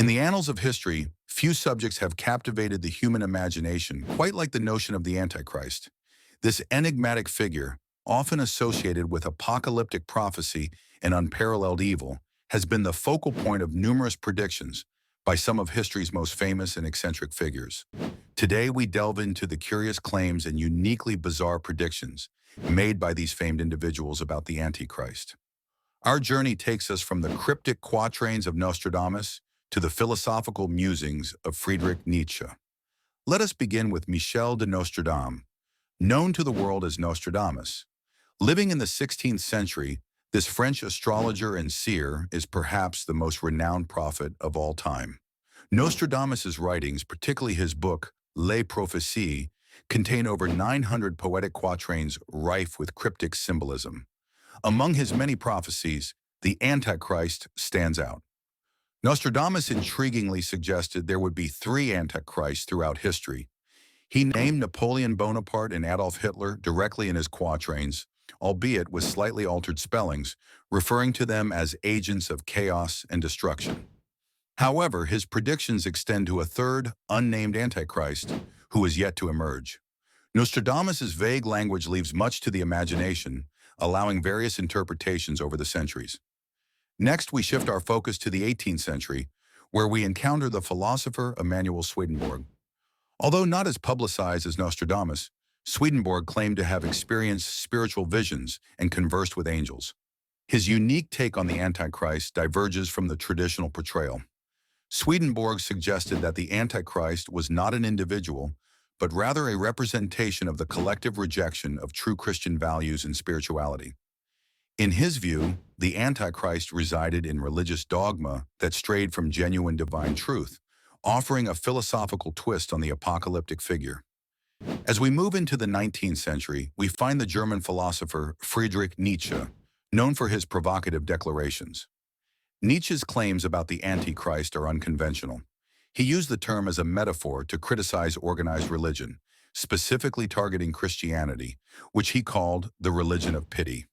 the annals of history, few subjects have captivated the human imagination quite like the notion of the Antichrist. This enigmatic figure, often associated with apocalyptic prophecy and unparalleled evil, has been the focal point of numerous predictions by some of history's most famous and eccentric figures. Today, we delve into the curious claims and uniquely bizarre predictions made by these famed individuals about the Antichrist. Our journey takes us from the cryptic quatrains of Nostradamus to the philosophical musings of Friedrich Nietzsche. Let us begin with Michel de Nostradam, known to the world as Nostradamus. Living in the 16th century, this French astrologer and seer is perhaps the most renowned prophet of all time. Nostradamus's writings, particularly his book Les Prophéties, contain over 900 poetic quatrains rife with cryptic symbolism. Among his many prophecies, the Antichrist stands out. Nostradamus intriguingly suggested there would be three Antichrists throughout history. He named Napoleon Bonaparte and Adolf Hitler directly in his quatrains, albeit with slightly altered spellings, referring to them as agents of chaos and destruction. However, his predictions extend to a third, unnamed Antichrist, who is yet to emerge. Nostradamus's vague language leaves much to the imagination, allowing various interpretations over the centuries. Next, we shift our focus to the 18th century, where we encounter the philosopher Emanuel Swedenborg. Although not as publicized as Nostradamus, Swedenborg claimed to have experienced spiritual visions and conversed with angels. His unique take on the Antichrist diverges from the traditional portrayal. Swedenborg suggested that the Antichrist was not an individual, but rather a representation of the collective rejection of true Christian values and spirituality. In his view, the Antichrist resided in religious dogma that strayed from genuine divine truth, offering a philosophical twist on the apocalyptic figure. As we move into the 19th century, we find the German philosopher Friedrich Nietzsche, known for his provocative declarations. Nietzsche's claims about the Antichrist are unconventional. He used the term as a metaphor to criticize organized religion, specifically targeting Christianity, which he called the religion of pity.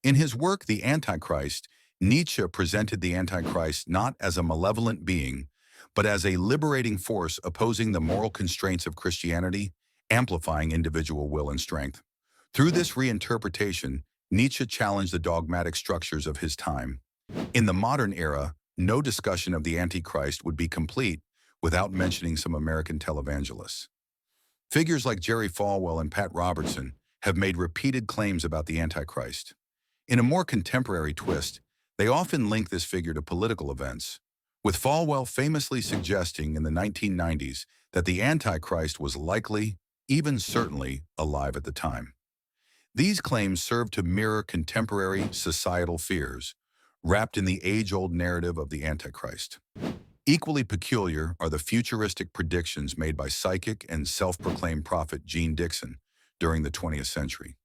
In his work, The Antichrist, Nietzsche presented the Antichrist not as a malevolent being, but as a liberating force opposing the moral constraints of Christianity, amplifying individual will and strength. Through this reinterpretation, Nietzsche challenged the dogmatic structures of his time. In the modern era, no discussion of the Antichrist would be complete without mentioning some American televangelists. Figures like Jerry Falwell and Pat Robertson have made repeated claims about the Antichrist. In a more contemporary twist, they often link this figure to political events, with Falwell famously suggesting in the 1990s that the Antichrist was likely, even certainly, alive at the time. These claims serve to mirror contemporary societal fears, wrapped in the age-old narrative of the Antichrist. Equally peculiar are the futuristic predictions made by psychic and self-proclaimed prophet Jeane Dixon during the 20th century.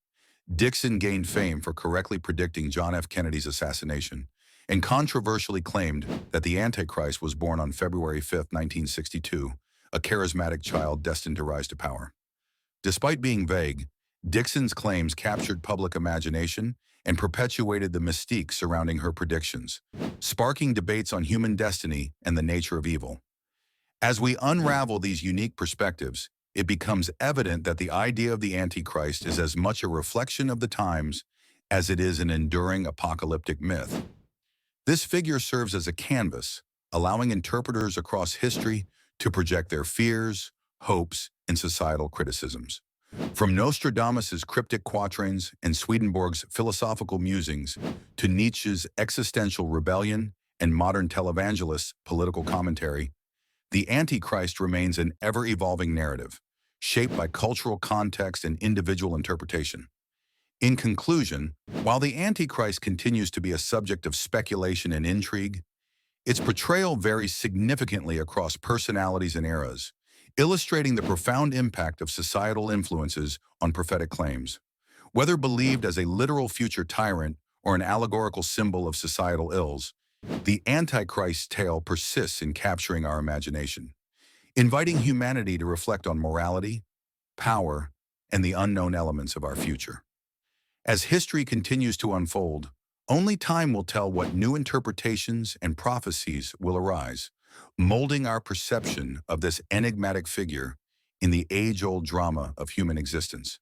Dixon gained fame for correctly predicting John F. Kennedy's assassination and controversially claimed that the Antichrist was born on February 5, 1962, a charismatic child destined to rise to power. Despite being vague, Dixon's claims captured public imagination and perpetuated the mystique surrounding her predictions, sparking debates on human destiny and the nature of evil. As we unravel these unique perspectives, it becomes evident that the idea of the Antichrist is as much a reflection of the times as it is an enduring apocalyptic myth. This figure serves as a canvas, allowing interpreters across history to project their fears, hopes, and societal criticisms. From Nostradamus's cryptic quatrains and Swedenborg's philosophical musings to Nietzsche's existential rebellion and modern televangelists' political commentary, the Antichrist remains an ever-evolving narrative, shaped by cultural context and individual interpretation. In conclusion, while the Antichrist continues to be a subject of speculation and intrigue, its portrayal varies significantly across personalities and eras, illustrating the profound impact of societal influences on prophetic claims. Whether believed as a literal future tyrant or an allegorical symbol of societal ills, the Antichrist's tale persists in capturing our imagination, inviting humanity to reflect on morality, power, and the unknown elements of our future. As history continues to unfold, only time will tell what new interpretations and prophecies will arise, molding our perception of this enigmatic figure in the age-old drama of human existence.